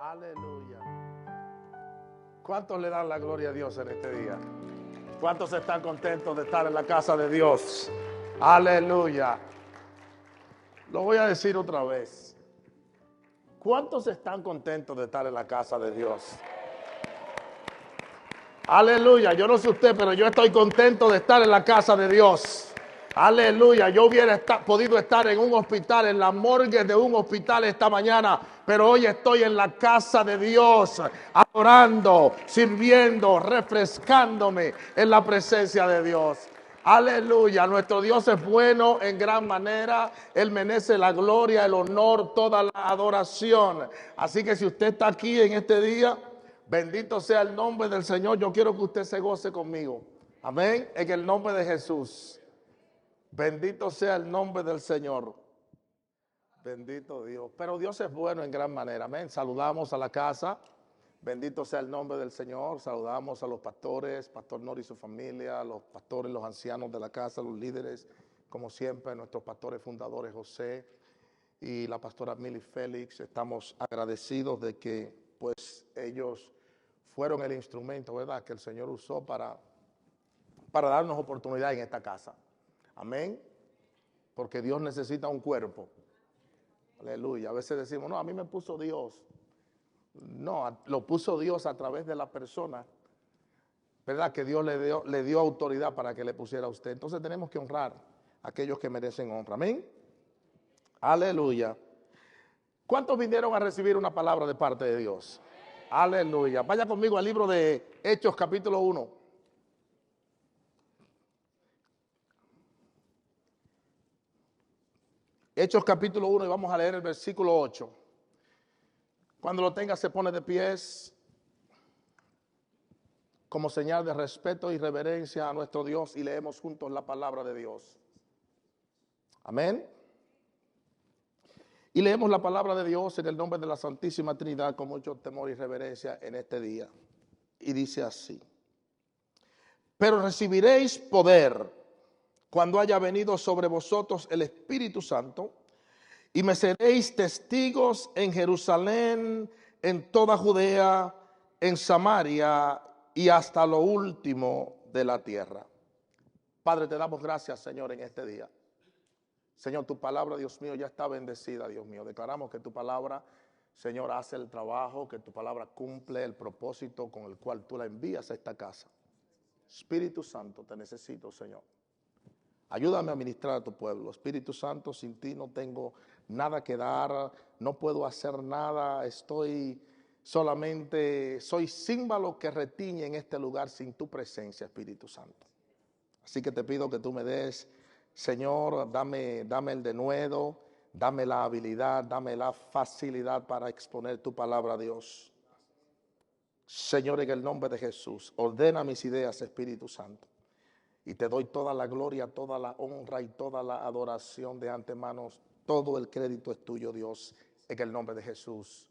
Aleluya. ¿Cuántos le dan la gloria a Dios en este día? ¿Cuántos están contentos de estar en la casa de Dios? Aleluya. Lo voy a decir otra vez. ¿Cuántos están contentos de estar en la casa de Dios? Aleluya. Yo no sé usted, pero yo estoy contento de estar en la casa de Dios. Aleluya. Yo hubiera podido estar en un hospital, en la morgue de un hospital esta mañana, pero hoy estoy en la casa de Dios, adorando, sirviendo, refrescándome en la presencia de Dios. Aleluya, nuestro Dios es bueno en gran manera, Él merece la gloria, el honor, toda la adoración. Así que si usted está aquí en este día, bendito sea el nombre del Señor. Yo quiero que usted se goce conmigo. Amén, en el nombre de Jesús. Bendito sea el nombre del Señor. Bendito Dios. Pero Dios es bueno en gran manera. Amén. Saludamos a la casa. Bendito sea el nombre del Señor. Saludamos a los pastores, Pastor Nori y su familia, a los pastores, los ancianos de la casa, los líderes, como siempre, nuestros pastores fundadores, José y la pastora Mili Félix. Estamos agradecidos de que, pues, ellos fueron el instrumento, ¿verdad?, que el Señor usó para darnos oportunidad en esta casa. Amén. Porque Dios necesita un cuerpo. Aleluya. A veces decimos, no, a mí me puso Dios. No, lo puso Dios a través de la persona, ¿verdad? Que Dios le dio autoridad para que le pusiera a usted. Entonces tenemos que honrar a aquellos que merecen honra. Amén. Aleluya. ¿Cuántos vinieron a recibir una palabra de parte de Dios? Aleluya. Vaya conmigo al libro de Hechos capítulo 1. Hechos capítulo 1 y vamos a leer el versículo 8. Cuando lo tenga se pone de pies como señal de respeto y reverencia a nuestro Dios y leemos juntos la palabra de Dios. Amén. Y leemos la palabra de Dios en el nombre de la Santísima Trinidad con mucho temor y reverencia en este día. Y dice así: pero recibiréis poder cuando haya venido sobre vosotros el Espíritu Santo, y me seréis testigos en Jerusalén, en toda Judea, en Samaria y hasta lo último de la tierra. Padre, te damos gracias, Señor, en este día. Señor, tu palabra, Dios mío, ya está bendecida, Dios mío. Declaramos que tu palabra, Señor, hace el trabajo, que tu palabra cumple el propósito con el cual tú la envías a esta casa. Espíritu Santo, te necesito, Señor. Ayúdame a ministrar a tu pueblo. Espíritu Santo, sin ti no tengo nada que dar, no puedo hacer nada, soy címbalo que retiñe en este lugar sin tu presencia, Espíritu Santo. Así que te pido que tú me des, Señor, dame el denuedo, dame la habilidad, dame la facilidad para exponer tu palabra a Dios. Señor, en el nombre de Jesús, ordena mis ideas, Espíritu Santo. Y te doy toda la gloria, toda la honra y toda la adoración de antemano. Todo el crédito es tuyo, Dios, en el nombre de Jesús.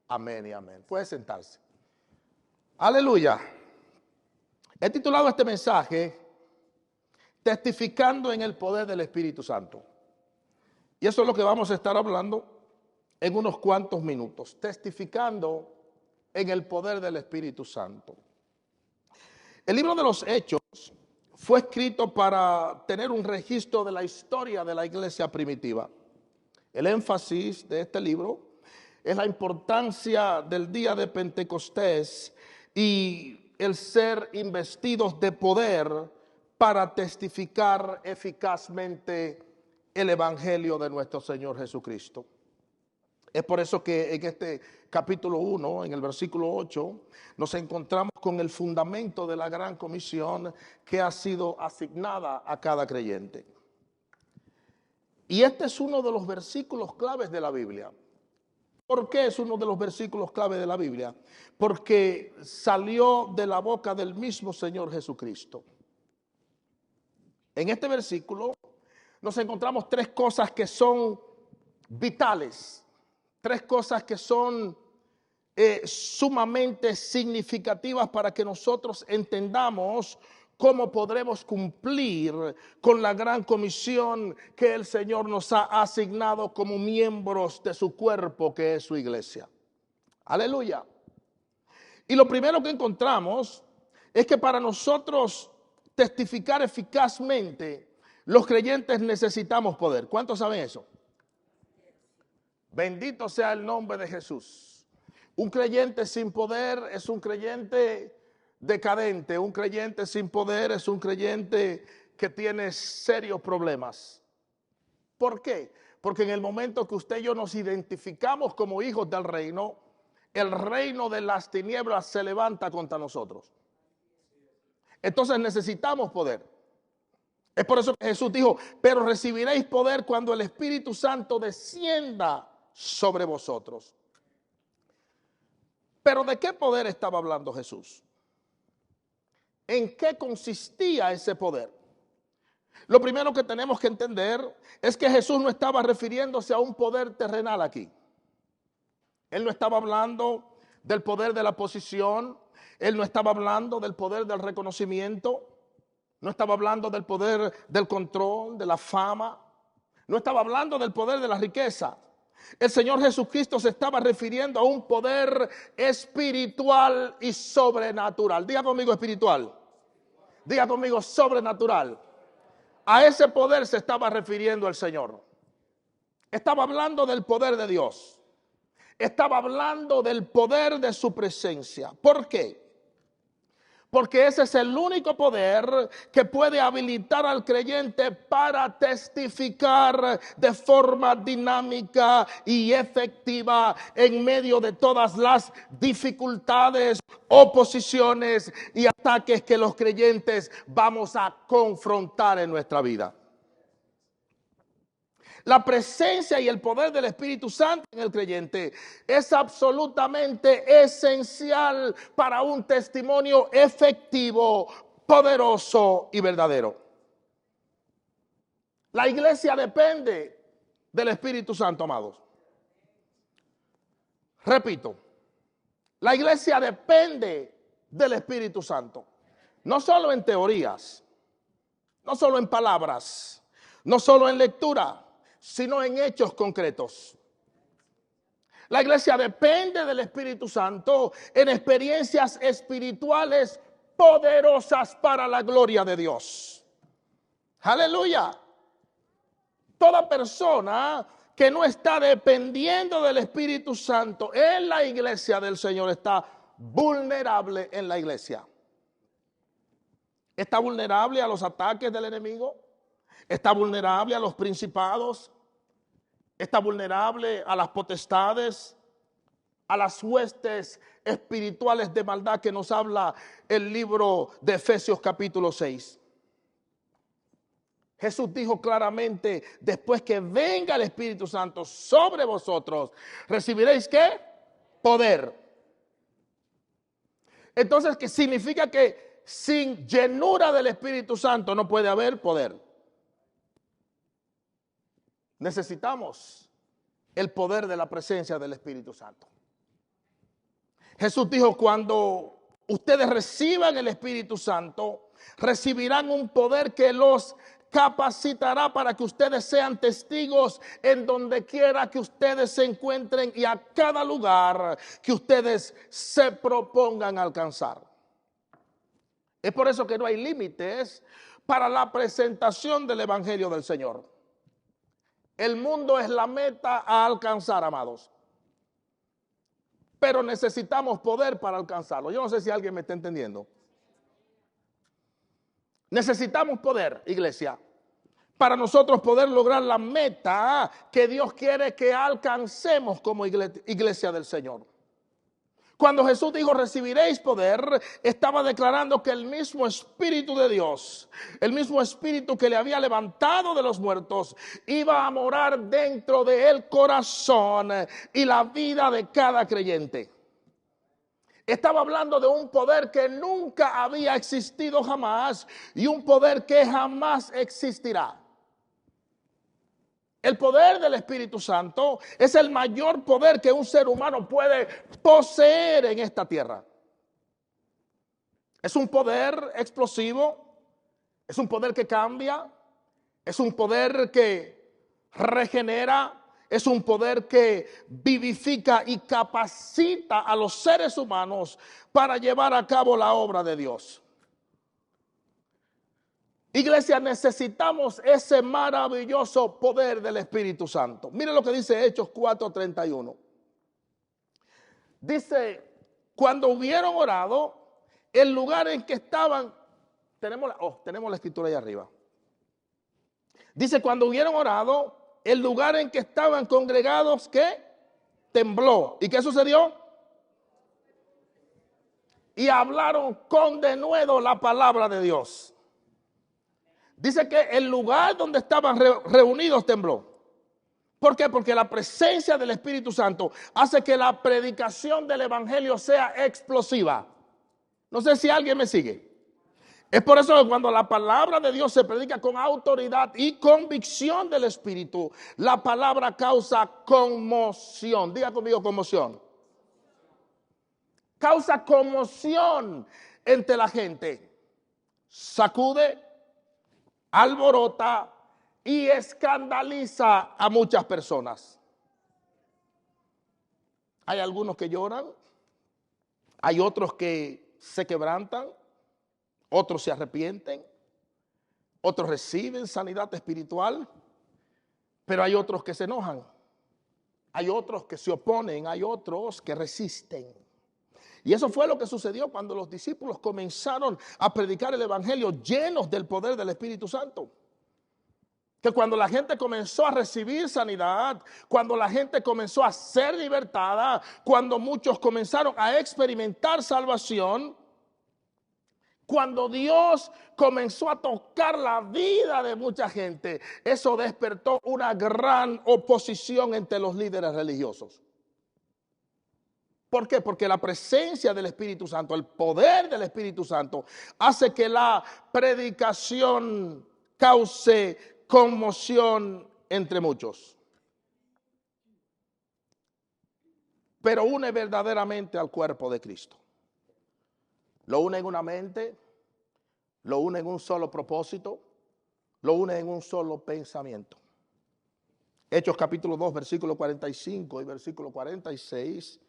Amén y amén. Puede sentarse. Aleluya. He titulado este mensaje Testificando en el poder del Espíritu Santo. Y eso es lo que vamos a estar hablando en unos cuantos minutos. Testificando en el poder del Espíritu Santo. El libro de los Hechos fue escrito para tener un registro de la historia de la iglesia primitiva. El énfasis de este libro es la importancia del día de Pentecostés y el ser investidos de poder para testificar eficazmente el evangelio de nuestro Señor Jesucristo. Es por eso que en este capítulo 1, en el versículo 8, nos encontramos con el fundamento de la gran comisión que ha sido asignada a cada creyente. Y este es uno de los versículos claves de la Biblia. ¿Por qué es uno de los versículos claves de la Biblia? Porque salió de la boca del mismo Señor Jesucristo. En este versículo nos encontramos tres cosas que son vitales. Tres cosas que son sumamente significativas para que nosotros entendamos cómo podremos cumplir con la gran comisión que el Señor nos ha asignado como miembros de su cuerpo, que es su iglesia. Aleluya. Y lo primero que encontramos es que para nosotros testificar eficazmente, los creyentes necesitamos poder. ¿Cuántos saben eso? Bendito sea el nombre de Jesús. Un creyente sin poder es un creyente decadente. Un creyente sin poder es un creyente que tiene serios problemas. ¿Por qué? Porque en el momento que usted y yo nos identificamos como hijos del reino, el reino de las tinieblas se levanta contra nosotros. Entonces necesitamos poder. Es por eso que Jesús dijo, pero recibiréis poder cuando el Espíritu Santo descienda sobre vosotros. Pero ¿de qué poder estaba hablando Jesús? ¿En qué consistía ese poder? Lo primero que tenemos que entender es que Jesús no estaba refiriéndose a un poder terrenal aquí. Él no estaba hablando del poder de la posición, él no estaba hablando del poder del reconocimiento, no estaba hablando del poder del control, de la fama, no estaba hablando del poder de la riqueza. El Señor Jesucristo se estaba refiriendo a un poder espiritual y sobrenatural. Diga conmigo espiritual. Diga conmigo sobrenatural. A ese poder se estaba refiriendo el Señor. Estaba hablando del poder de Dios. Estaba hablando del poder de su presencia. ¿Por qué? Porque ese es el único poder que puede habilitar al creyente para testificar de forma dinámica y efectiva en medio de todas las dificultades, oposiciones y ataques que los creyentes vamos a confrontar en nuestra vida. La presencia y el poder del Espíritu Santo en el creyente es absolutamente esencial para un testimonio efectivo, poderoso y verdadero. La iglesia depende del Espíritu Santo, amados. Repito, la iglesia depende del Espíritu Santo. No solo en teorías, no solo en palabras, no solo en lectura, sino en hechos concretos. La iglesia depende del Espíritu Santo en experiencias espirituales poderosas para la gloria de Dios. Aleluya. Toda persona que no está dependiendo del Espíritu Santo en la iglesia del Señor está vulnerable en la iglesia. Está vulnerable a los ataques del enemigo. Está vulnerable a los principados. Está vulnerable a las potestades, a las huestes espirituales de maldad que nos habla el libro de Efesios capítulo 6. Jesús dijo claramente, después que venga el Espíritu Santo sobre vosotros, recibiréis ¿qué? Poder. Entonces, ¿qué significa? Que sin llenura del Espíritu Santo no puede haber poder. Necesitamos el poder de la presencia del Espíritu Santo. Jesús dijo, cuando ustedes reciban el Espíritu Santo, recibirán un poder que los capacitará para que ustedes sean testigos en donde quiera que ustedes se encuentren y a cada lugar que ustedes se propongan alcanzar. Es por eso que no hay límites para la presentación del Evangelio del Señor. El mundo es la meta a alcanzar, amados. Pero necesitamos poder para alcanzarlo. Yo no sé si alguien me está entendiendo. Necesitamos poder, iglesia, para nosotros poder lograr la meta que Dios quiere que alcancemos como iglesia del Señor. Cuando Jesús dijo recibiréis poder, estaba declarando que el mismo Espíritu de Dios, el mismo Espíritu que le había levantado de los muertos, iba a morar dentro del corazón y la vida de cada creyente. Estaba hablando de un poder que nunca había existido jamás y un poder que jamás existirá. El poder del Espíritu Santo es el mayor poder que un ser humano puede poseer en esta tierra. Es un poder explosivo, es un poder que cambia, es un poder que regenera, es un poder que vivifica y capacita a los seres humanos para llevar a cabo la obra de Dios. Iglesia, necesitamos ese maravilloso poder del Espíritu Santo. Mire lo que dice Hechos 4:31. Dice, cuando hubieron orado, el lugar en que estaban, tenemos la escritura ahí arriba. Dice, cuando hubieron orado, el lugar en que estaban congregados, ¿qué? Tembló. ¿Y qué sucedió? Y hablaron con denuedo la palabra de Dios. Dice que el lugar donde estaban reunidos tembló. ¿Por qué? Porque la presencia del Espíritu Santo hace que la predicación del Evangelio sea explosiva. No sé si alguien me sigue. Es por eso que cuando la palabra de Dios se predica con autoridad y convicción del Espíritu, la palabra causa conmoción. Diga conmigo conmoción. Causa conmoción entre la gente. Sacude, alborota y escandaliza a muchas personas. Hay algunos que lloran, hay otros que se quebrantan, otros se arrepienten, otros reciben sanidad espiritual, pero hay otros que se enojan, hay otros que se oponen, hay otros que resisten. Y eso fue lo que sucedió cuando los discípulos comenzaron a predicar el evangelio llenos del poder del Espíritu Santo. Que cuando la gente comenzó a recibir sanidad, cuando la gente comenzó a ser libertada, cuando muchos comenzaron a experimentar salvación, cuando Dios comenzó a tocar la vida de mucha gente, eso despertó una gran oposición entre los líderes religiosos. ¿Por qué? Porque la presencia del Espíritu Santo, el poder del Espíritu Santo, hace que la predicación cause conmoción entre muchos. Pero une verdaderamente al cuerpo de Cristo. Lo une en una mente, lo une en un solo propósito, lo une en un solo pensamiento. Hechos capítulo 2, versículo 45 y versículo 46.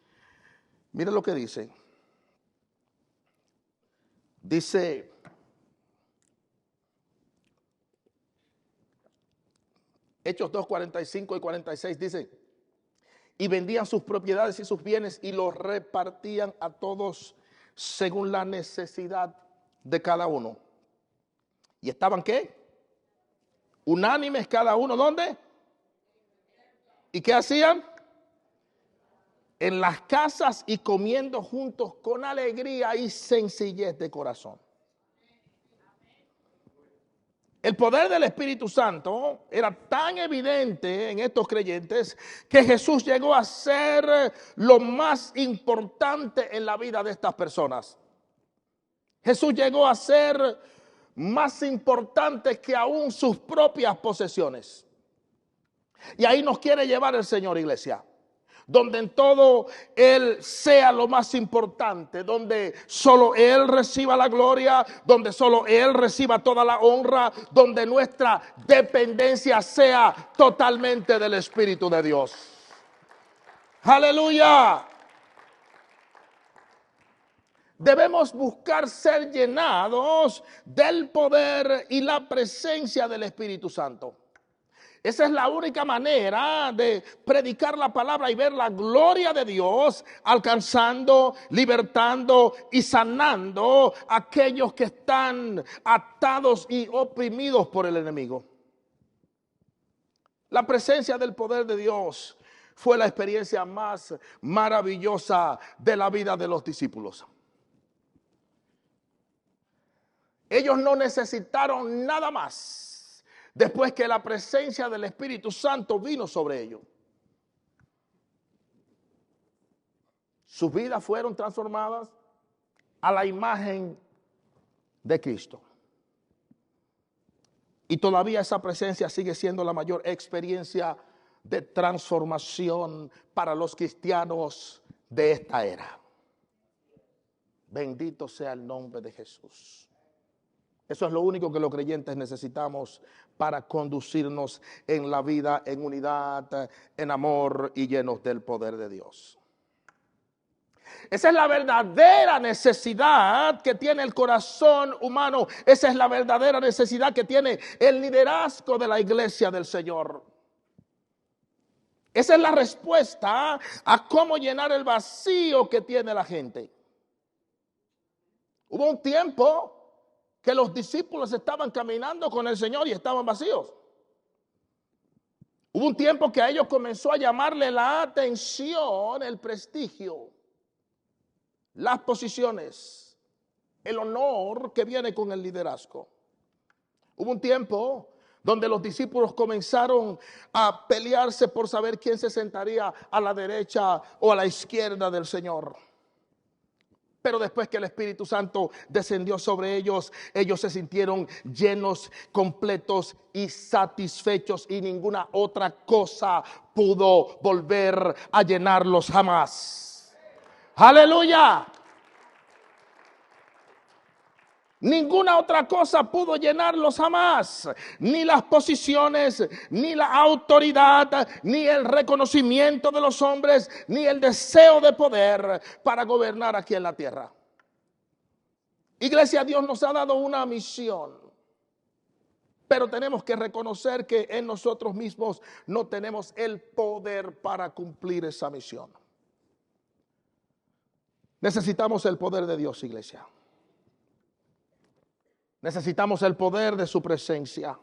Miren lo que dice. Dice, Hechos 2, 45 y 46 dice, y vendían sus propiedades y sus bienes y los repartían a todos según la necesidad de cada uno. ¿Y estaban qué? Unánimes cada uno, ¿dónde? ¿Y qué hacían? En las casas y comiendo juntos con alegría y sencillez de corazón. El poder del Espíritu Santo era tan evidente en estos creyentes que Jesús llegó a ser lo más importante en la vida de estas personas. Jesús llegó a ser más importante que aún sus propias posesiones. Y ahí nos quiere llevar el Señor, iglesia. Donde en todo Él sea lo más importante, donde solo Él reciba la gloria, donde solo Él reciba toda la honra, donde nuestra dependencia sea totalmente del Espíritu de Dios. ¡Aleluya! Debemos buscar ser llenados del poder y la presencia del Espíritu Santo. Esa es la única manera de predicar la palabra y ver la gloria de Dios, alcanzando, libertando y sanando a aquellos que están atados y oprimidos por el enemigo. La presencia del poder de Dios fue la experiencia más maravillosa de la vida de los discípulos. Ellos no necesitaron nada más después que la presencia del Espíritu Santo vino sobre ellos. Sus vidas fueron transformadas a la imagen de Cristo. Y todavía esa presencia sigue siendo la mayor experiencia de transformación para los cristianos de esta era. Bendito sea el nombre de Jesús. Eso es lo único que los creyentes necesitamos para conducirnos en la vida, en unidad, en amor y llenos del poder de Dios. Esa es la verdadera necesidad que tiene el corazón humano. Esa es la verdadera necesidad que tiene el liderazgo de la iglesia del Señor. Esa es la respuesta a cómo llenar el vacío que tiene la gente. Hubo un tiempo que los discípulos estaban caminando con el Señor y estaban vacíos. Hubo un tiempo que a ellos comenzó a llamarle la atención el prestigio, las posiciones, el honor que viene con el liderazgo. Hubo un tiempo donde los discípulos comenzaron a pelearse por saber quién se sentaría a la derecha o a la izquierda del Señor. Pero después que el Espíritu Santo descendió sobre ellos, ellos se sintieron llenos, completos y satisfechos, y ninguna otra cosa pudo volver a llenarlos jamás. ¡Aleluya! Ninguna otra cosa pudo llenarlos jamás, ni las posiciones, ni la autoridad, ni el reconocimiento de los hombres, ni el deseo de poder para gobernar aquí en la tierra. Iglesia, Dios nos ha dado una misión, pero tenemos que reconocer que en nosotros mismos no tenemos el poder para cumplir esa misión. Necesitamos el poder de Dios, iglesia. Necesitamos el poder de su presencia.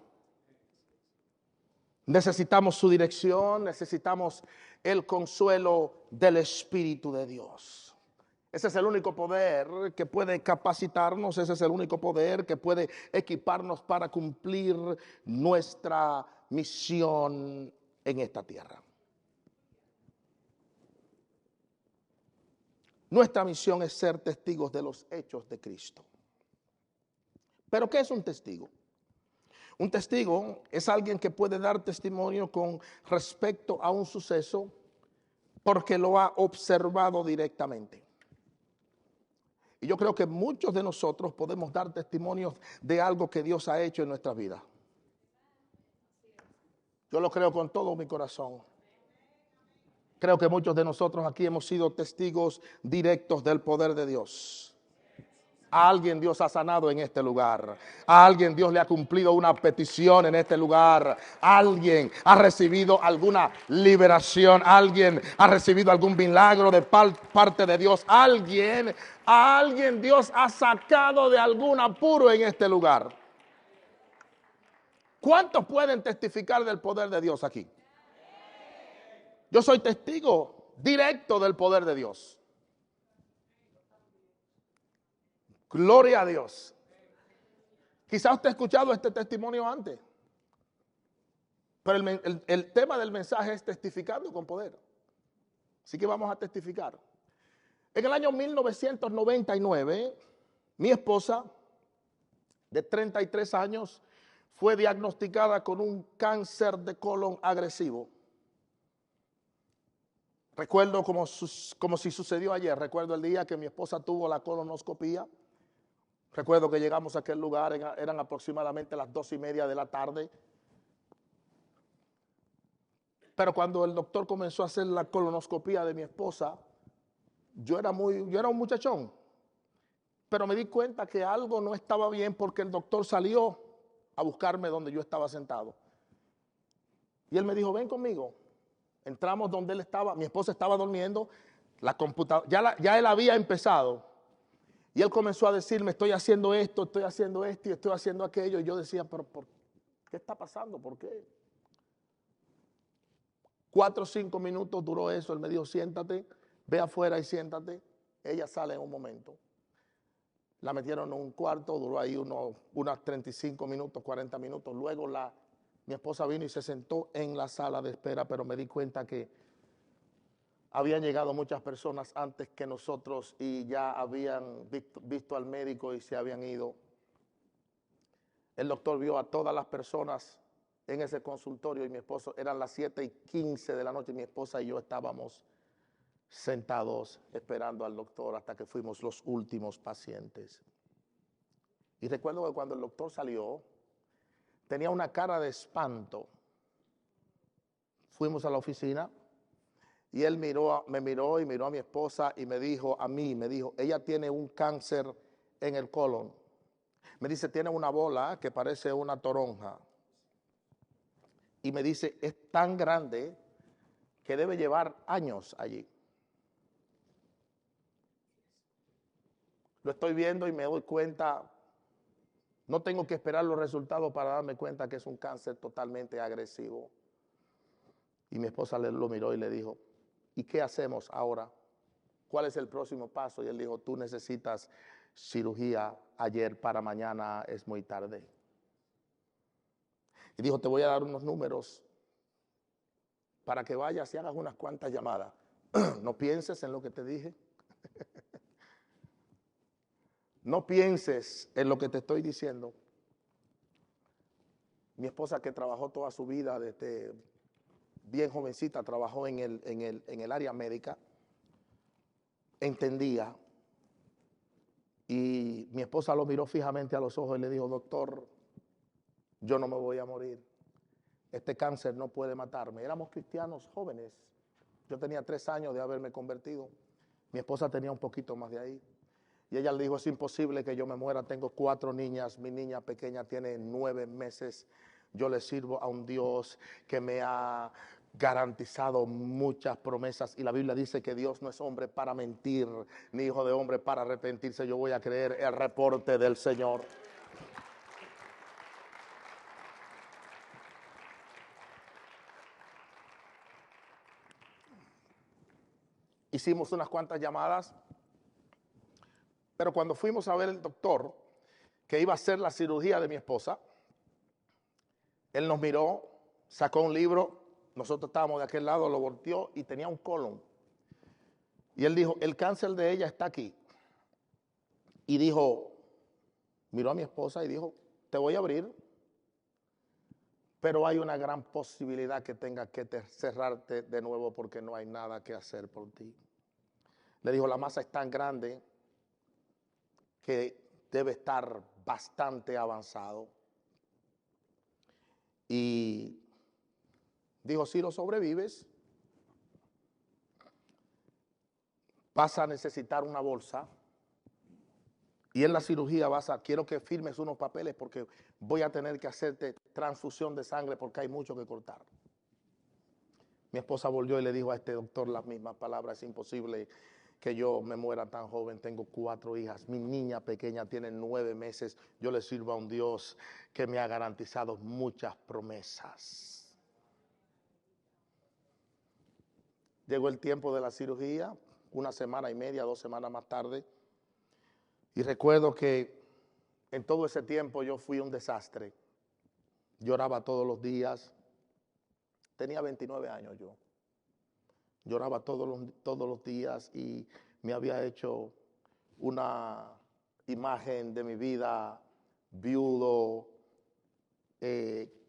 Necesitamos su dirección, necesitamos el consuelo del Espíritu de Dios. Ese es el único poder que puede capacitarnos, ese es el único poder que puede equiparnos para cumplir nuestra misión en esta tierra. Nuestra misión es ser testigos de los hechos de Cristo. ¿Pero qué es un testigo? Un testigo es alguien que puede dar testimonio con respecto a un suceso porque lo ha observado directamente. Y yo creo que muchos de nosotros podemos dar testimonios de algo que Dios ha hecho en nuestra vida. Yo lo creo con todo mi corazón. Creo que muchos de nosotros aquí hemos sido testigos directos del poder de Dios. A alguien Dios ha sanado en este lugar. A alguien Dios le ha cumplido una petición en este lugar. Alguien ha recibido alguna liberación. Alguien ha recibido algún milagro de parte de Dios. A alguien Dios ha sacado de algún apuro en este lugar. ¿Cuántos pueden testificar del poder de Dios aquí? Yo soy testigo directo del poder de Dios. Gloria a Dios. Quizás usted ha escuchado este testimonio antes, pero el tema del mensaje es testificando con poder. Así que vamos a testificar. En el año 1999, mi esposa, de 33 años, fue diagnosticada con un cáncer de colon agresivo. Recuerdo como si sucedió ayer. Recuerdo el día que mi esposa tuvo la colonoscopía. Recuerdo que llegamos a aquel lugar, eran aproximadamente las 2:30 de la tarde. Pero cuando el doctor comenzó a hacer la colonoscopía de mi esposa, yo era un muchachón. Pero me di cuenta que algo no estaba bien porque el doctor salió a buscarme donde yo estaba sentado. Y él me dijo, ven conmigo. Entramos donde él estaba, mi esposa estaba durmiendo, la computadora, ya él había empezado. Y él comenzó a decirme, estoy haciendo esto y estoy haciendo aquello. Y yo decía, pero ¿qué está pasando? ¿Por qué? 4 o 5 minutos duró eso. Él me dijo, siéntate, ve afuera y siéntate. Ella sale en un momento. La metieron en un cuarto, duró ahí unos 35 minutos, 40 minutos. Luego mi esposa vino y se sentó en la sala de espera, pero me di cuenta que habían llegado muchas personas antes que nosotros y ya habían visto al médico y se habían ido. El doctor vio a todas las personas en ese consultorio y mi esposo, eran las 7:15 de la noche, mi esposa y yo estábamos sentados esperando al doctor hasta que fuimos los últimos pacientes. Y recuerdo que cuando el doctor salió, tenía una cara de espanto. Fuimos a la oficina y él me miró y miró a mi esposa y me dijo, ella tiene un cáncer en el colon. Me dice, tiene una bola que parece una toronja. Y me dice, es tan grande que debe llevar años allí. Lo estoy viendo y me doy cuenta, no tengo que esperar los resultados para darme cuenta que es un cáncer totalmente agresivo. Y mi esposa lo miró y le dijo, ¿y qué hacemos ahora? ¿Cuál es el próximo paso? Y él dijo, tú necesitas cirugía ayer para mañana, es muy tarde. Y dijo, te voy a dar unos números para que vayas y hagas unas cuantas llamadas. No pienses en lo que te dije. No pienses en lo que te estoy diciendo. Mi esposa, que trabajó toda su vida desde bien jovencita, trabajó en el área médica, entendía. Y mi esposa lo miró fijamente a los ojos y le dijo, doctor, yo no me voy a morir. Este cáncer no puede matarme. Éramos cristianos jóvenes. Yo tenía 3 años de haberme convertido. Mi esposa tenía un poquito más de ahí. Y ella le dijo, es imposible que yo me muera. Tengo 4 niñas. Mi niña pequeña tiene 9 meses. Yo le sirvo a un Dios que me ha garantizado muchas promesas. Y la Biblia dice que Dios no es hombre para mentir, ni hijo de hombre para arrepentirse. Yo voy a creer el reporte del Señor. Hicimos unas cuantas llamadas, pero cuando fuimos a ver el doctor que iba a hacer la cirugía de mi esposa, él nos miró, sacó un libro, nosotros estábamos de aquel lado, lo volteó y tenía un colon. Y él dijo, el cáncer de ella está aquí. Y dijo, miró a mi esposa y dijo, te voy a abrir, pero hay una gran posibilidad que tenga que cerrarte de nuevo porque no hay nada que hacer por ti. Le dijo, la masa es tan grande que debe estar bastante avanzado. Y dijo, si lo sobrevives, vas a necesitar una bolsa. Y en la cirugía quiero que firmes unos papeles porque voy a tener que hacerte transfusión de sangre porque hay mucho que cortar. Mi esposa volvió y le dijo a este doctor las mismas palabras, es imposible que yo me muera tan joven, tengo 4 hijas, mi niña pequeña tiene 9 meses, yo le sirvo a un Dios que me ha garantizado muchas promesas. Llegó el tiempo de la cirugía, 1 semana y media, 2 semanas más tarde, y recuerdo que en todo ese tiempo yo fui un desastre. Lloraba todos los días, tenía 29 años yo. Lloraba todos los días y me había hecho una imagen de mi vida viudo,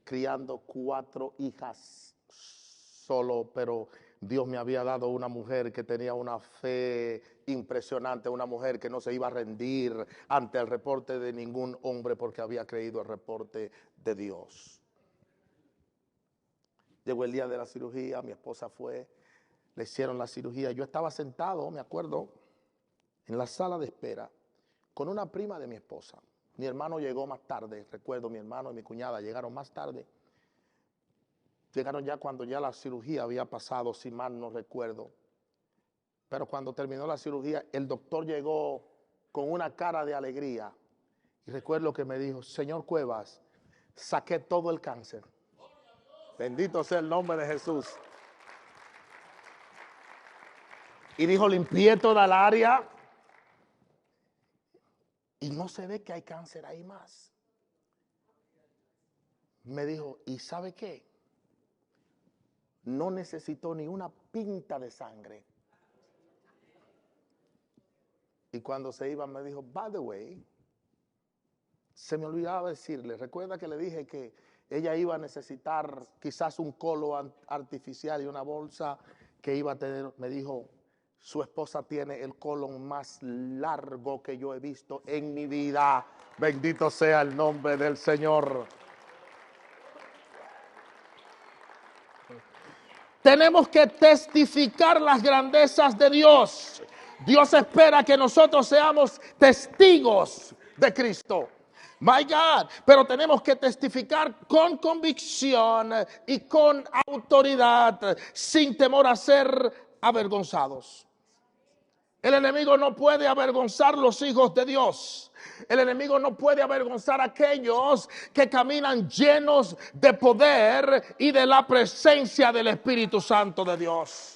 criando 4 hijas solo, pero Dios me había dado una mujer que tenía una fe impresionante, una mujer que no se iba a rendir ante el reporte de ningún hombre porque había creído el reporte de Dios. Llegó el día de la cirugía, mi esposa fue, le hicieron la cirugía. Yo estaba sentado, me acuerdo, en la sala de espera con una prima de mi esposa. Mi hermano llegó más tarde, recuerdo, mi hermano y mi cuñada llegaron más tarde. Llegaron ya cuando ya la cirugía había pasado, si mal no recuerdo. Pero cuando terminó la cirugía, el doctor llegó con una cara de alegría. Y recuerdo que me dijo, señor Cuevas, saqué todo el cáncer. Bendito sea el nombre de Jesús. Y dijo, limpié toda el área y no se ve que hay cáncer ahí más. Me dijo, ¿y sabe qué? No necesitó ni una pinta de sangre. Y cuando se iba me dijo, by the way, se me olvidaba decirle, recuerda que le dije que ella iba a necesitar quizás un colon artificial y una bolsa que iba a tener. Me dijo, Su esposa tiene el colon más largo que yo he visto en mi vida. Bendito sea el nombre del Señor. Tenemos que testificar las grandezas de Dios. Dios espera que nosotros seamos testigos de Cristo. My God, pero tenemos que testificar con convicción y con autoridad, sin temor a ser avergonzados. El enemigo no puede avergonzar los hijos de Dios. El enemigo no puede avergonzar a aquellos que caminan llenos de poder y de la presencia del Espíritu Santo de Dios.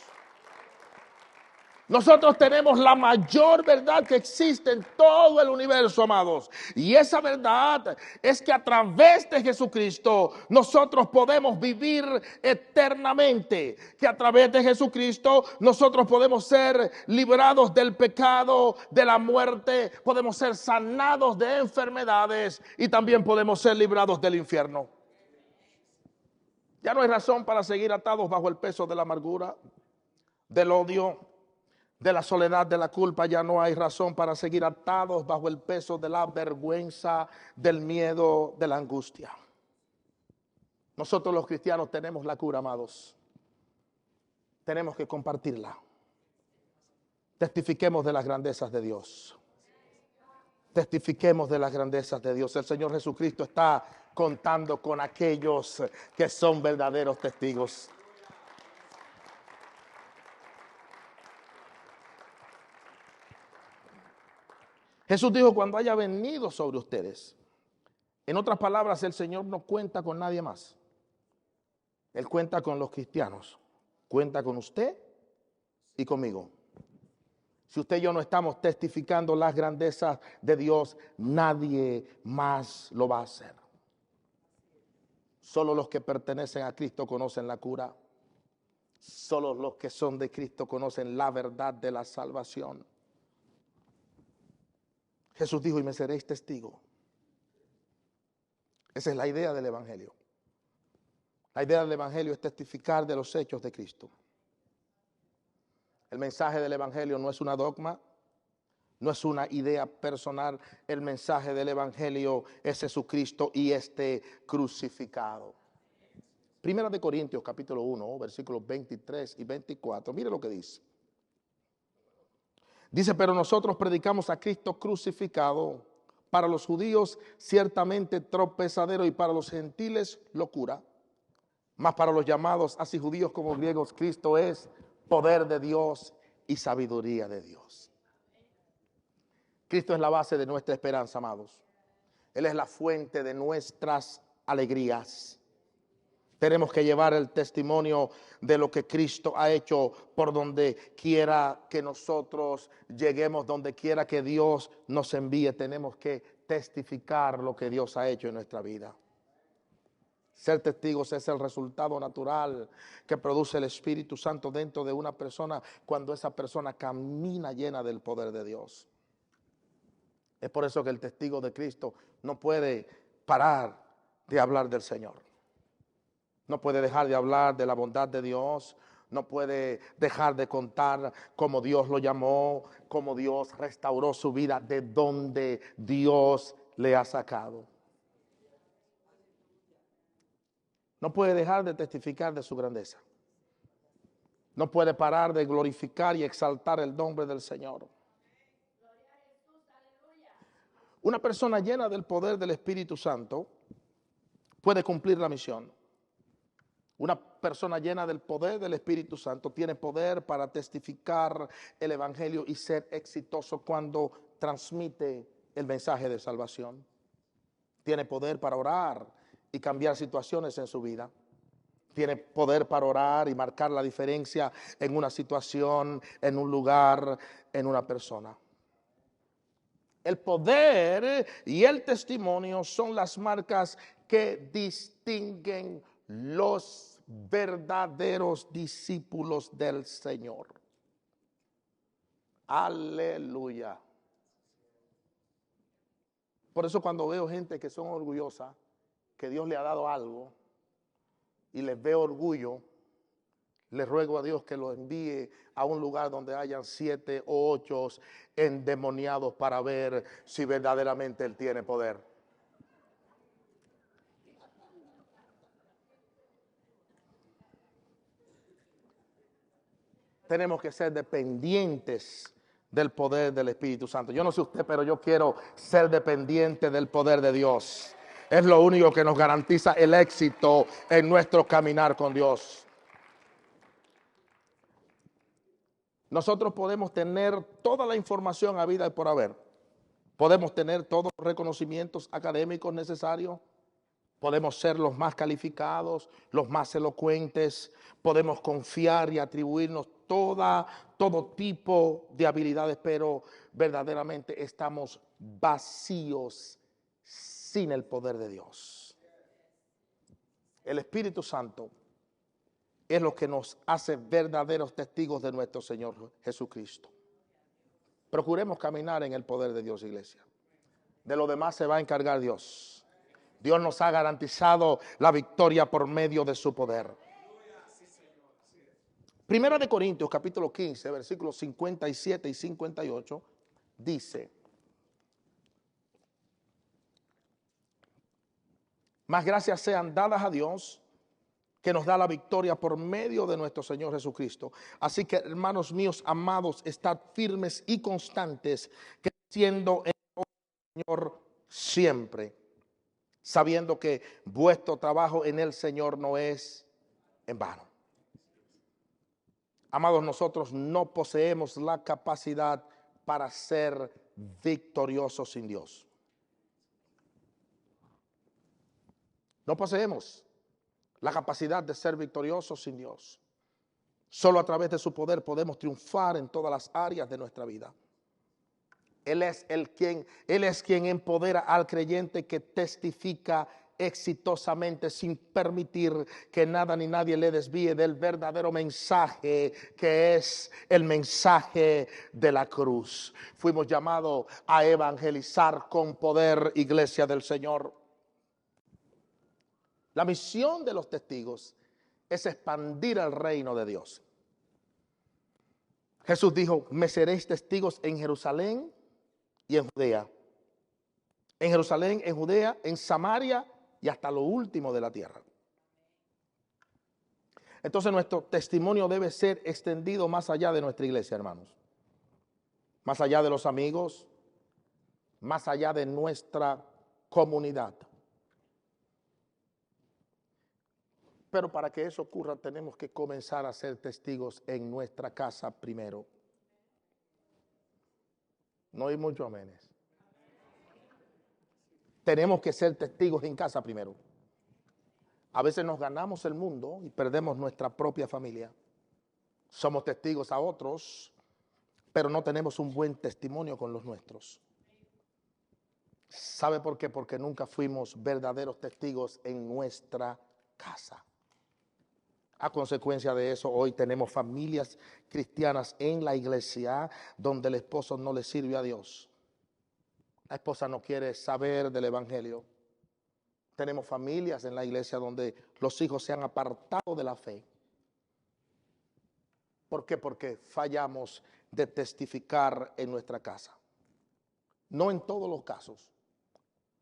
Nosotros tenemos la mayor verdad que existe en todo el universo, amados. Y esa verdad es que a través de Jesucristo nosotros podemos vivir eternamente. Que a través de Jesucristo nosotros podemos ser librados del pecado, de la muerte. Podemos ser sanados de enfermedades y también podemos ser librados del infierno. Ya no hay razón para seguir atados bajo el peso de la amargura, del odio, de la soledad, de la culpa. Ya no hay razón para seguir atados bajo el peso de la vergüenza, del miedo, de la angustia. Nosotros los cristianos tenemos la cura, amados. Tenemos que compartirla. Testifiquemos de las grandezas de Dios. Testifiquemos de las grandezas de Dios. El Señor Jesucristo está contando con aquellos que son verdaderos testigos. Jesús dijo: cuando haya venido sobre ustedes. En otras palabras, el Señor no cuenta con nadie más. Él cuenta con los cristianos. Cuenta con usted y conmigo. Si usted y yo no estamos testificando las grandezas de Dios, nadie más lo va a hacer. Solo los que pertenecen a Cristo conocen la cura. Solo los que son de Cristo conocen la verdad de la salvación. Jesús dijo: y me seréis testigo. Esa es la idea del Evangelio. La idea del Evangelio es testificar de los hechos de Cristo. El mensaje del Evangelio no es una dogma, no es una idea personal. El mensaje del Evangelio es Jesucristo y este crucificado. Primera de Corintios capítulo 1, versículos 23 y 24. Mire lo que dice. Dice: pero nosotros predicamos a Cristo crucificado, para los judíos ciertamente tropezadero y para los gentiles locura. Mas para los llamados, así judíos como griegos, Cristo es poder de Dios y sabiduría de Dios. Cristo es la base de nuestra esperanza, amados. Él es la fuente de nuestras alegrías. Tenemos que llevar el testimonio de lo que Cristo ha hecho por donde quiera que nosotros lleguemos, donde quiera que Dios nos envíe. Tenemos que testificar lo que Dios ha hecho en nuestra vida. Ser testigos es el resultado natural que produce el Espíritu Santo dentro de una persona cuando esa persona camina llena del poder de Dios. Es por eso que el testigo de Cristo no puede parar de hablar del Señor. No puede dejar de hablar de la bondad de Dios. No puede dejar de contar cómo Dios lo llamó, cómo Dios restauró su vida, de donde Dios le ha sacado. No puede dejar de testificar de su grandeza. No puede parar de glorificar y exaltar el nombre del Señor. Una persona llena del poder del Espíritu Santo puede cumplir la misión. Una persona llena del poder del Espíritu Santo tiene poder para testificar el Evangelio y ser exitoso cuando transmite el mensaje de salvación. Tiene poder para orar y cambiar situaciones en su vida. Tiene poder para orar y marcar la diferencia en una situación, en un lugar, en una persona. El poder y el testimonio son las marcas que distinguen los verdaderos discípulos del Señor. Aleluya. Por eso cuando veo gente que son orgullosas, que Dios le ha dado algo, y les veo orgullo, Le ruego a Dios que lo envíe a un lugar donde hayan 7 o 8 endemoniados para ver si verdaderamente Él tiene poder. Tenemos que ser dependientes del poder del Espíritu Santo. Yo no sé usted, pero yo quiero ser dependiente del poder de Dios. Es lo único que nos garantiza el éxito en nuestro caminar con Dios. Nosotros podemos tener toda la información habida y por haber. Podemos tener todos los reconocimientos académicos necesarios. Podemos ser los más calificados, los más elocuentes. Podemos confiar y atribuirnos todo tipo de habilidades, pero verdaderamente estamos vacíos sin el poder de Dios. El Espíritu Santo es lo que nos hace verdaderos testigos de nuestro Señor Jesucristo. Procuremos caminar en el poder de Dios, iglesia. De lo demás se va a encargar Dios. Dios nos ha garantizado la victoria por medio de su poder. Primera de Corintios, capítulo 15, versículos 57 y 58, dice: mas gracias sean dadas a Dios, que nos da la victoria por medio de nuestro Señor Jesucristo. Así que, hermanos míos amados, estad firmes y constantes, creciendo en el Señor siempre, sabiendo que vuestro trabajo en el Señor no es en vano. Amados, nosotros no poseemos la capacidad para ser victoriosos sin Dios. No poseemos la capacidad de ser victoriosos sin Dios. Solo a través de su poder podemos triunfar en todas las áreas de nuestra vida. Él es quien empodera al creyente, que testifica exitosamente sin permitir que nada ni nadie le desvíe del verdadero mensaje, que es el mensaje de la cruz. Fuimos llamados a evangelizar con poder, iglesia del Señor. La misión de los testigos es expandir el reino de Dios. Jesús dijo: me seréis testigos en Jerusalén y en Judea. En Jerusalén, en Judea, en Samaria y hasta lo último de la tierra. Entonces nuestro testimonio debe ser extendido más allá de nuestra iglesia, hermanos. Más allá de los amigos, más allá de nuestra comunidad. Pero para que eso ocurra, tenemos que comenzar a ser testigos en nuestra casa primero. No hay muchos amenes. Tenemos que ser testigos en casa primero. A veces nos ganamos el mundo y perdemos nuestra propia familia. Somos testigos a otros, pero no tenemos un buen testimonio con los nuestros. ¿Sabe por qué? Porque nunca fuimos verdaderos testigos en nuestra casa. A consecuencia de eso, hoy tenemos familias cristianas en la iglesia donde el esposo no le sirve a Dios. La esposa no quiere saber del evangelio. Tenemos familias en la iglesia donde los hijos se han apartado de la fe. ¿Por qué? Porque fallamos de testificar en nuestra casa. No en todos los casos,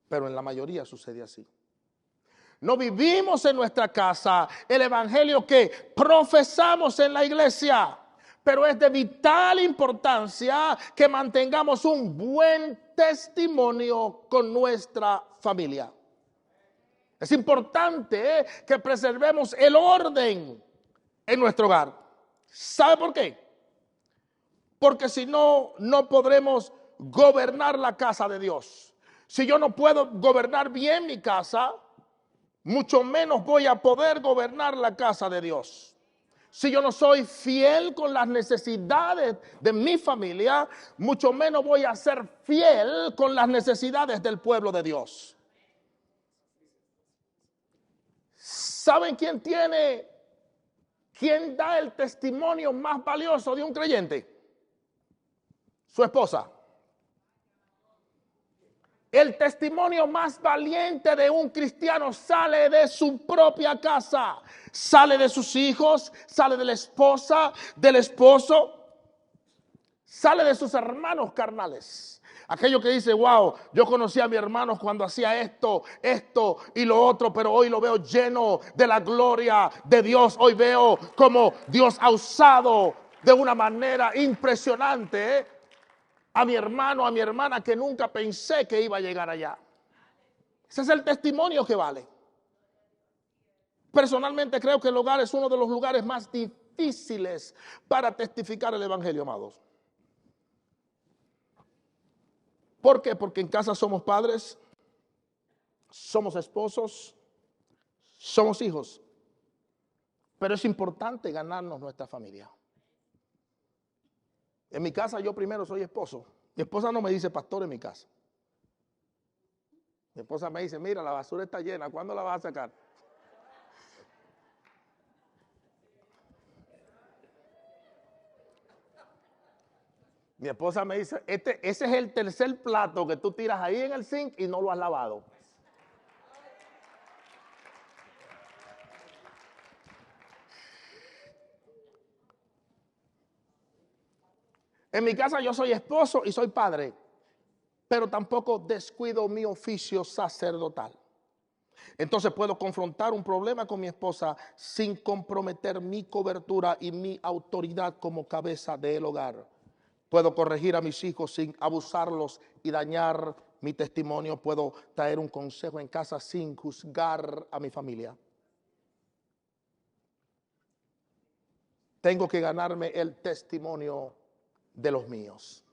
pero en la mayoría sucede así. No vivimos en nuestra casa el evangelio que profesamos en la iglesia, pero es de vital importancia que mantengamos un buen testimonio con nuestra familia. Es importante que preservemos el orden en nuestro hogar. ¿Sabe por qué? Porque si no, no podremos gobernar la casa de Dios. Si yo no puedo gobernar bien mi casa, mucho menos voy a poder gobernar la casa de Dios. Si yo no soy fiel con las necesidades de mi familia, mucho menos voy a ser fiel con las necesidades del pueblo de Dios. ¿Saben quién da el testimonio más valioso de un creyente? Su esposa. El testimonio más valiente de un cristiano sale de su propia casa, sale de sus hijos, sale de la esposa, del esposo, sale de sus hermanos carnales. Aquello que dice, wow, yo conocí a mi hermano cuando hacía esto y lo otro, pero hoy lo veo lleno de la gloria de Dios. Hoy veo como Dios ha usado de una manera impresionante a mi hermano, a mi hermana, que nunca pensé que iba a llegar allá. Ese es el testimonio que vale. Personalmente creo que el hogar es uno de los lugares más difíciles para testificar el evangelio, amados. ¿Por qué? Porque en casa somos padres, somos esposos, somos hijos. Pero es importante ganarnos nuestra familia. En mi casa yo primero soy esposo. Mi esposa no me dice pastor en mi casa. Mi esposa me dice, mira, la basura está llena, ¿cuándo la vas a sacar? Mi esposa me dice, ese es el tercer plato que tú tiras ahí en el zinc y no lo has lavado. En mi casa yo soy esposo y soy padre, pero tampoco descuido mi oficio sacerdotal. Entonces puedo confrontar un problema con mi esposa sin comprometer mi cobertura y mi autoridad como cabeza del hogar. Puedo corregir a mis hijos sin abusarlos y dañar mi testimonio. Puedo traer un consejo en casa sin juzgar a mi familia. Tengo que ganarme el testimonio de los míos.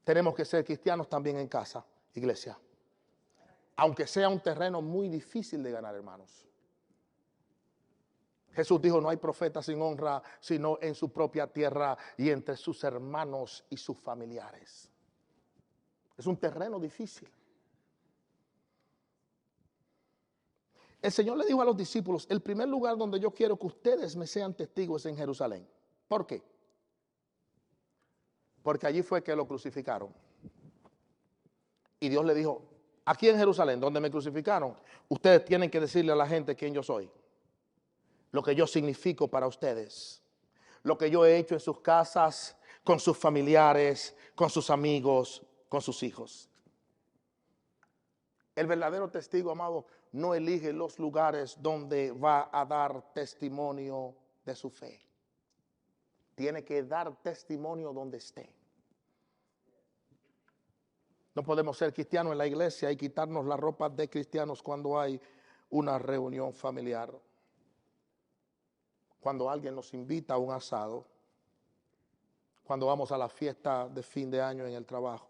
Tenemos que ser cristianos también en casa, iglesia. Aunque sea un terreno muy difícil de ganar, hermanos. Jesús dijo, no hay profeta sin honra, sino en su propia tierra y entre sus hermanos y sus familiares. Es un terreno difícil. El Señor le dijo a los discípulos, el primer lugar donde yo quiero que ustedes me sean testigos es en Jerusalén. ¿Por qué? Porque allí fue que lo crucificaron. Y Dios le dijo, aquí en Jerusalén, donde me crucificaron, ustedes tienen que decirle a la gente quién yo soy. Lo que yo significo para ustedes, lo que yo he hecho en sus casas, con sus familiares, con sus amigos, con sus hijos. El verdadero testigo, amado, no elige los lugares donde va a dar testimonio de su fe. Tiene que dar testimonio donde esté. No podemos ser cristianos en la iglesia y quitarnos la ropa de cristianos cuando hay una reunión familiar. Cuando alguien nos invita a un asado, cuando vamos a la fiesta de fin de año en el trabajo.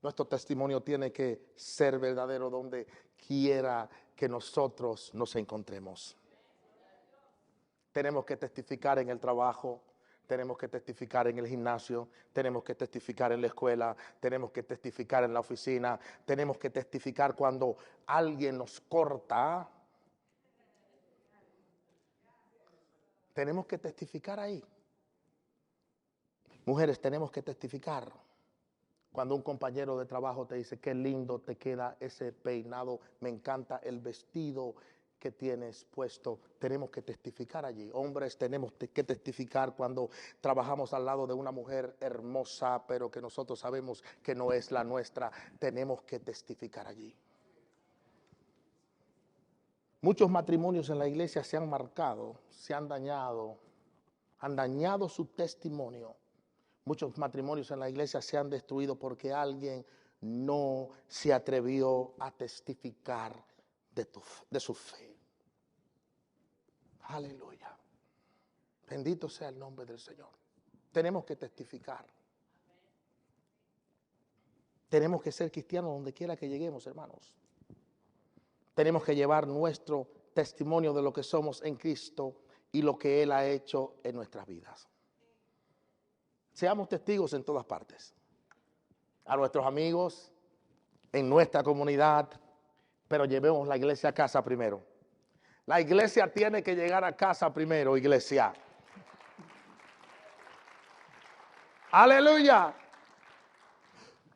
Nuestro testimonio tiene que ser verdadero donde quiera que nosotros nos encontremos. Tenemos que testificar en el trabajo, tenemos que testificar en el gimnasio, tenemos que testificar en la escuela, tenemos que testificar en la oficina, tenemos que testificar cuando alguien nos corta. Tenemos que testificar ahí. Mujeres, tenemos que testificar. Cuando un compañero de trabajo te dice, qué lindo te queda ese peinado, me encanta el vestido que tienes puesto, tenemos que testificar allí. Hombres, tenemos que testificar cuando trabajamos al lado de una mujer hermosa, pero que nosotros sabemos que no es la nuestra, tenemos que testificar allí. Muchos matrimonios en la iglesia se han marcado, se han dañado su testimonio. Muchos matrimonios en la iglesia se han destruido porque alguien no se atrevió a testificar de su fe. Aleluya. Bendito sea el nombre del Señor. Tenemos que testificar. Tenemos que ser cristianos donde quiera que lleguemos, hermanos. Tenemos que llevar nuestro testimonio de lo que somos en Cristo y lo que Él ha hecho en nuestras vidas. Seamos testigos en todas partes. A nuestros amigos, en nuestra comunidad, pero llevemos la iglesia a casa primero. La iglesia tiene que llegar a casa primero, iglesia. Aleluya.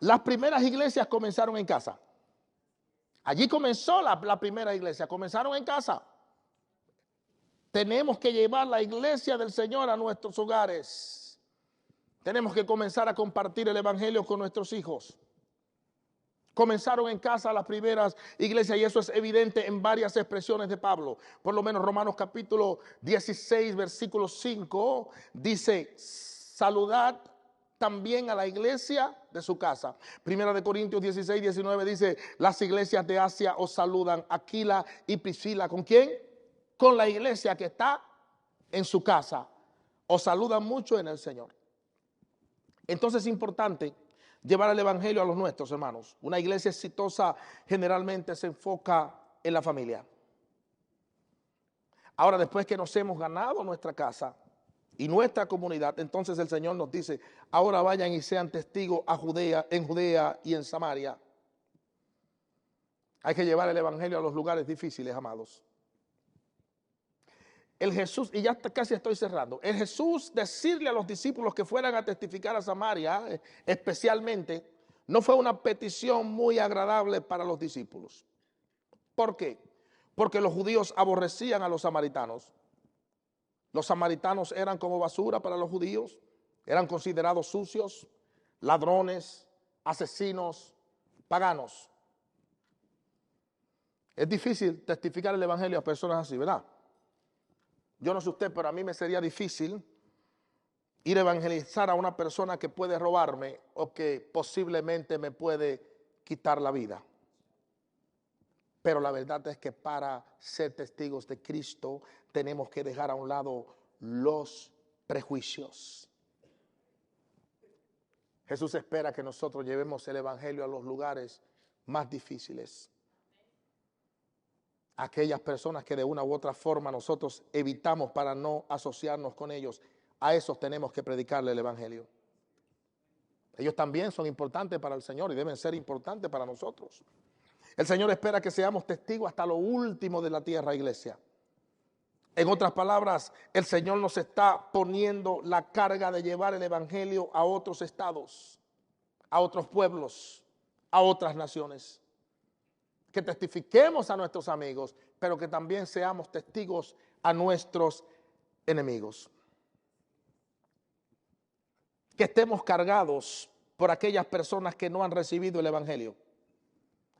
Las primeras iglesias comenzaron en casa. Allí comenzó la primera iglesia, comenzaron en casa. Tenemos que llevar la iglesia del Señor a nuestros hogares. Tenemos que comenzar a compartir el evangelio con nuestros hijos. Comenzaron en casa las primeras iglesias y eso es evidente en varias expresiones de Pablo. Por lo menos Romanos capítulo 16, versículo 5 dice, saludad también a la iglesia de su casa. Primera de Corintios 16, 19 dice, las iglesias de Asia os saludan, Aquila y Priscila. ¿Con quién? Con la iglesia que está en su casa. Os saludan mucho en el Señor. Entonces es importante llevar el evangelio a los nuestros, hermanos. Una iglesia exitosa generalmente se enfoca en la familia. Ahora, después que nos hemos ganado nuestra casa y nuestra comunidad, entonces el Señor nos dice, ahora vayan y sean testigos en Judea y en Samaria. Hay que llevar el evangelio a los lugares difíciles, amados. El Jesús, y ya casi estoy cerrando, el Jesús decirle a los discípulos que fueran a testificar a Samaria, especialmente, no fue una petición muy agradable para los discípulos. ¿Por qué? Porque los judíos aborrecían a los samaritanos. Los samaritanos eran como basura para los judíos, eran considerados sucios, ladrones, asesinos, paganos. Es difícil testificar el evangelio a personas así, ¿verdad? Yo no sé usted, pero a mí me sería difícil ir a evangelizar a una persona que puede robarme o que posiblemente me puede quitar la vida. Pero la verdad es que para ser testigos de Cristo tenemos que dejar a un lado los prejuicios. Jesús espera que nosotros llevemos el evangelio a los lugares más difíciles. Aquellas personas que de una u otra forma nosotros evitamos para no asociarnos con ellos, a esos tenemos que predicarle el evangelio. Ellos también son importantes para el Señor y deben ser importantes para nosotros. El Señor espera que seamos testigos hasta lo último de la tierra, iglesia. En otras palabras, el Señor nos está poniendo la carga de llevar el evangelio a otros estados, a otros pueblos, a otras naciones. Que testifiquemos a nuestros amigos, pero que también seamos testigos a nuestros enemigos. Que estemos cargados por aquellas personas que no han recibido el evangelio.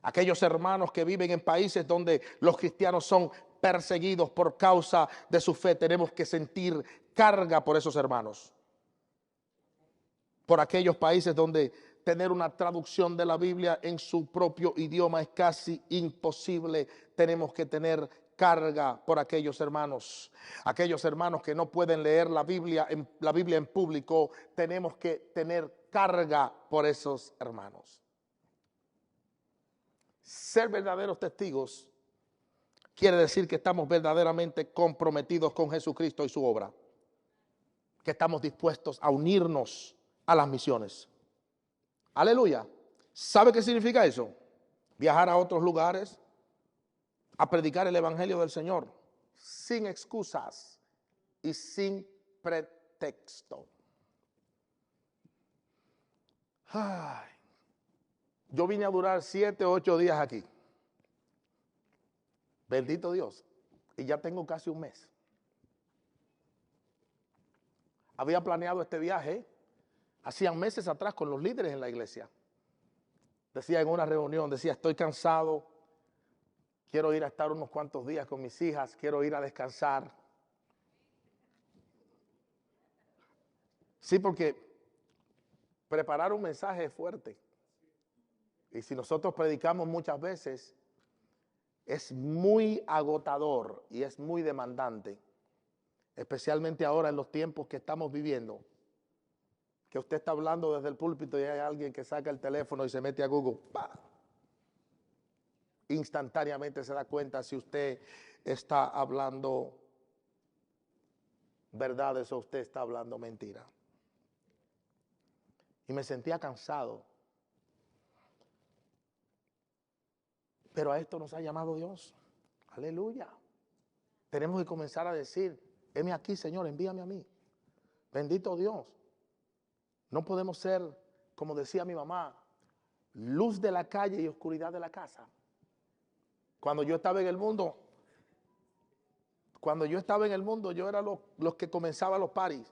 Aquellos hermanos que viven en países donde los cristianos son perseguidos por causa de su fe. Tenemos que sentir carga por esos hermanos. Por aquellos países donde tener una traducción de la Biblia en su propio idioma es casi imposible. Tenemos que tener carga por aquellos hermanos que no pueden leer la Biblia en público. Tenemos que tener carga por esos hermanos. Ser verdaderos testigos quiere decir que estamos verdaderamente comprometidos con Jesucristo y su obra, que estamos dispuestos a unirnos a las misiones. Aleluya. ¿Sabe qué significa eso? Viajar a otros lugares, a predicar el evangelio del Señor, sin excusas y sin pretexto. Ay, yo vine a durar 7 o 8 días aquí. Bendito Dios. Y ya tengo casi un mes. Había planeado este viaje hacían meses atrás con los líderes en la iglesia. Decía en una reunión, estoy cansado, quiero ir a estar unos cuantos días con mis hijas, quiero ir a descansar. Sí, porque preparar un mensaje es fuerte. Y si nosotros predicamos muchas veces, es muy agotador y es muy demandante. Especialmente ahora en los tiempos que estamos viviendo. Que usted está hablando desde el púlpito y hay alguien que saca el teléfono y se mete a Google. ¡Pah! Instantáneamente se da cuenta si usted está hablando verdades o usted está hablando mentira. Y me sentía cansado. Pero a esto nos ha llamado Dios. Aleluya. Tenemos que comenzar a decir, heme aquí, Señor, envíame a mí. Bendito Dios. No podemos ser, como decía mi mamá, luz de la calle y oscuridad de la casa. Cuando yo estaba en el mundo, yo era los que comenzaba los paris.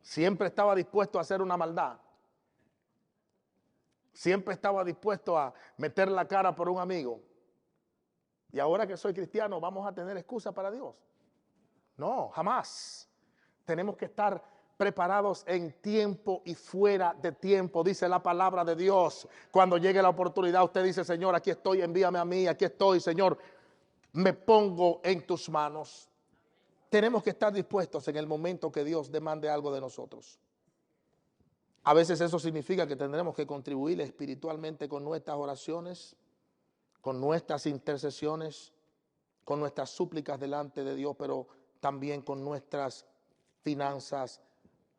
Siempre estaba dispuesto a hacer una maldad. Siempre estaba dispuesto a meter la cara por un amigo. Y ahora que soy cristiano, ¿vamos a tener excusa para Dios? No, jamás. Tenemos que estar preparados en tiempo y fuera de tiempo, dice la palabra de Dios. Cuando llegue la oportunidad, usted dice, Señor, aquí estoy, envíame a mí, aquí estoy, Señor, me pongo en tus manos. Tenemos que estar dispuestos en el momento que Dios demande algo de nosotros. A veces eso significa que tendremos que contribuir espiritualmente con nuestras oraciones, con nuestras intercesiones, con nuestras súplicas delante de Dios, pero también con nuestras finanzas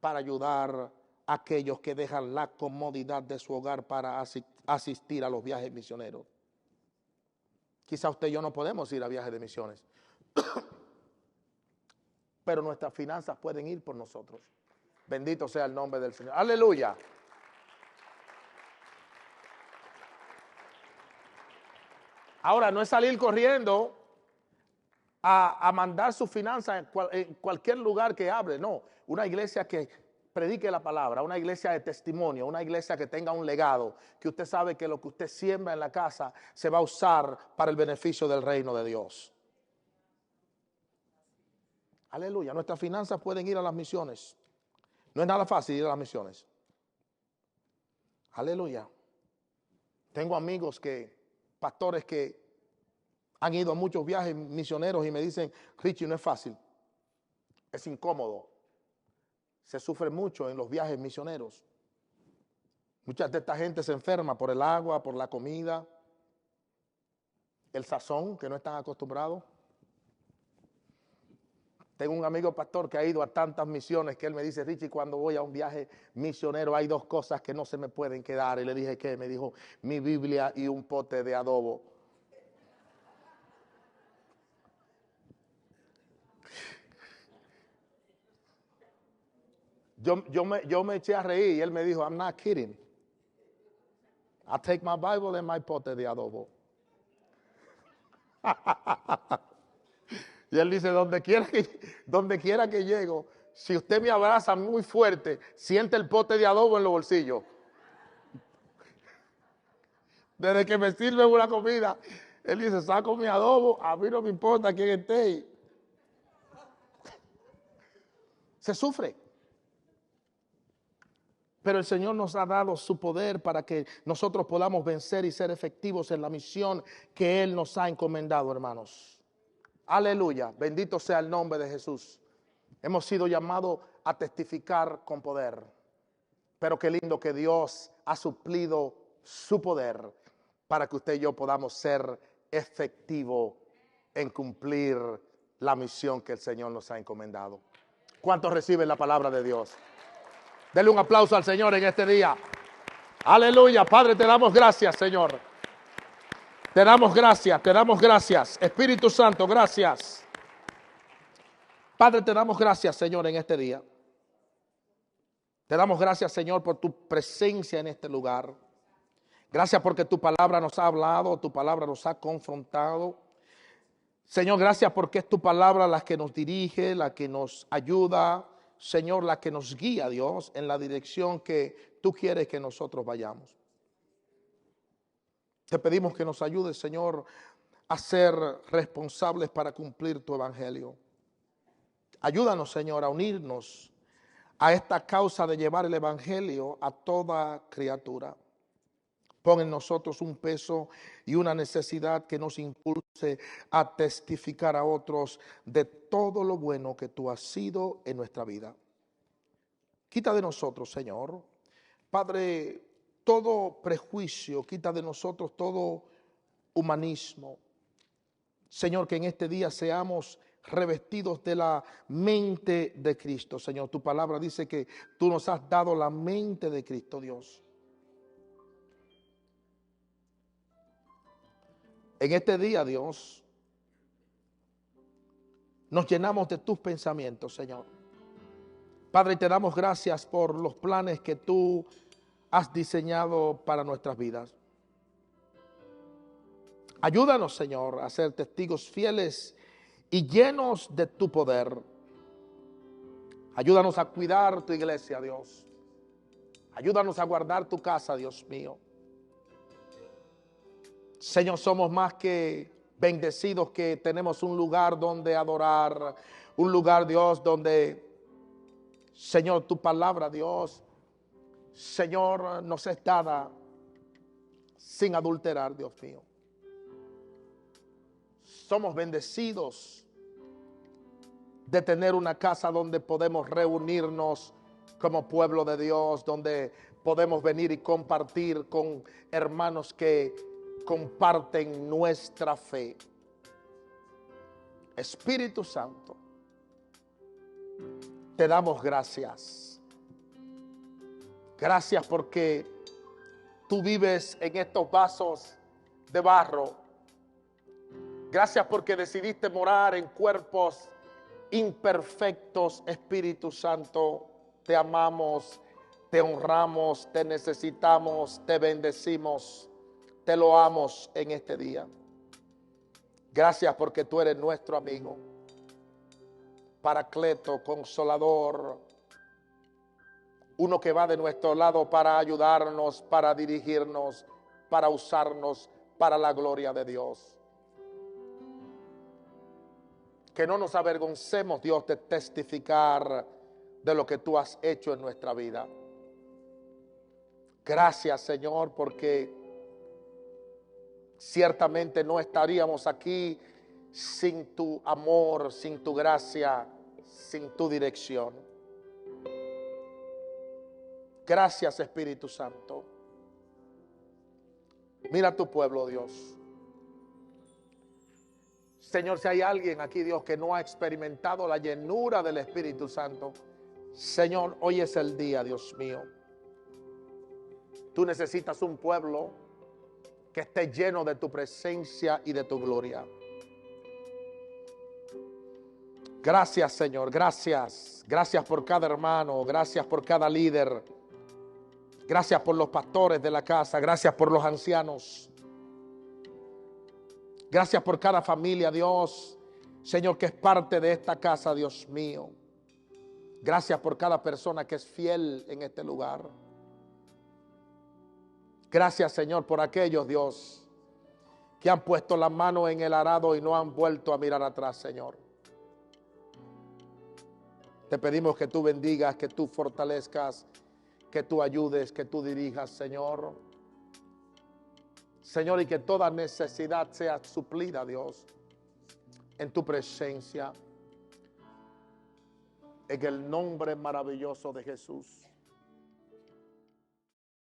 para ayudar a aquellos que dejan la comodidad de su hogar para asistir a los viajes misioneros. Quizá usted y yo no podemos ir a viajes de misiones, pero nuestras finanzas pueden ir por nosotros. Bendito sea el nombre del Señor. Aleluya. Ahora, no es salir corriendo a mandar sus finanzas en cualquier lugar que hable, no. Una iglesia que predique la palabra, una iglesia de testimonio, una iglesia que tenga un legado, que usted sabe que lo que usted siembra en la casa se va a usar para el beneficio del reino de Dios. Aleluya, nuestras finanzas pueden ir a las misiones. No es nada fácil ir a las misiones. Aleluya. Tengo amigos pastores que han ido a muchos viajes misioneros y me dicen, Richie, no es fácil, es incómodo. Se sufre mucho en los viajes misioneros. Mucha de esta gente se enferma por el agua, por la comida, el sazón, que no están acostumbrados. Tengo un amigo pastor que ha ido a tantas misiones que él me dice, Richie, cuando voy a un viaje misionero hay dos cosas que no se me pueden quedar. Y le dije, ¿qué? Me dijo, mi Biblia y un pote de adobo. Yo me eché a reír y él me dijo, I'm not kidding. I take my Bible and my pote de adobo. Y él dice, donde quiera que llego, si usted me abraza muy fuerte, siente el pote de adobo en los bolsillos. Desde que me sirve una comida, él dice, saco mi adobo, a mí no me importa quién esté. Se sufre. Pero el Señor nos ha dado su poder para que nosotros podamos vencer y ser efectivos en la misión que Él nos ha encomendado, hermanos. Aleluya, bendito sea el nombre de Jesús. Hemos sido llamados a testificar con poder. Pero qué lindo que Dios ha suplido su poder para que usted y yo podamos ser efectivos en cumplir la misión que el Señor nos ha encomendado. ¿Cuántos reciben la palabra de Dios? Denle un aplauso al Señor en este día. Aleluya, Padre, te damos gracias, Señor. Te damos gracias, te damos gracias. Espíritu Santo, gracias. Padre, te damos gracias, Señor, en este día. Te damos gracias, Señor, por tu presencia en este lugar. Gracias porque tu palabra nos ha hablado, tu palabra nos ha confrontado. Señor, gracias porque es tu palabra la que nos dirige, la que nos ayuda, Señor, la que nos guía, Dios, en la dirección que tú quieres que nosotros vayamos. Te pedimos que nos ayudes, Señor, a ser responsables para cumplir tu evangelio. Ayúdanos, Señor, a unirnos a esta causa de llevar el evangelio a toda criatura. Pon en nosotros un peso y una necesidad que nos impulse a testificar a otros de todo lo bueno que tú has sido en nuestra vida. Quita de nosotros, Señor, Padre, todo prejuicio, quita de nosotros todo humanismo. Señor, que en este día seamos revestidos de la mente de Cristo. Señor, tu palabra dice que tú nos has dado la mente de Cristo, Dios. En este día, Dios, nos llenamos de tus pensamientos, Señor. Padre, te damos gracias por los planes que tú has diseñado para nuestras vidas. Ayúdanos, Señor, a ser testigos fieles y llenos de tu poder. Ayúdanos a cuidar tu iglesia, Dios. Ayúdanos a guardar tu casa, Dios mío. Señor, somos más que bendecidos que tenemos un lugar donde adorar, un lugar, Dios, donde, Señor, tu palabra, Dios, Señor, nos es dada sin adulterar, Dios mío. Somos bendecidos de tener una casa donde podemos reunirnos como pueblo de Dios, donde podemos venir y compartir con hermanos que comparten nuestra fe. Espíritu Santo, te damos gracias. Gracias porque tú vives en estos vasos de barro. Gracias porque decidiste morar en cuerpos imperfectos. Espíritu Santo, te amamos, te honramos, te necesitamos, te bendecimos, te loamos en este día. Gracias porque tú eres nuestro amigo, Paracleto, Consolador, uno que va de nuestro lado para ayudarnos, para dirigirnos, para usarnos para la gloria de Dios. Que no nos avergoncemos, Dios, de testificar de lo que tú has hecho en nuestra vida. Gracias, Señor, porque ciertamente no estaríamos aquí sin tu amor, sin tu gracia, sin tu dirección. Gracias, Espíritu Santo. Mira a tu pueblo, Dios. Señor, si hay alguien aquí, Dios, que no ha experimentado la llenura del Espíritu Santo, Señor, hoy es el día, Dios mío. Tú necesitas un pueblo que esté lleno de tu presencia y de tu gloria. Gracias, Señor, gracias. Gracias por cada hermano, gracias por cada líder. Gracias por los pastores de la casa, gracias por los ancianos. Gracias por cada familia, Dios, Señor, que es parte de esta casa, Dios mío. Gracias por cada persona que es fiel en este lugar. Gracias, Señor, por aquellos, Dios, que han puesto la mano en el arado y no han vuelto a mirar atrás, Señor. Te pedimos que tú bendigas, que tú fortalezcas, que tú ayudes, que tú dirijas, Señor. Señor, y que toda necesidad sea suplida, Dios, en tu presencia. En el nombre maravilloso de Jesús.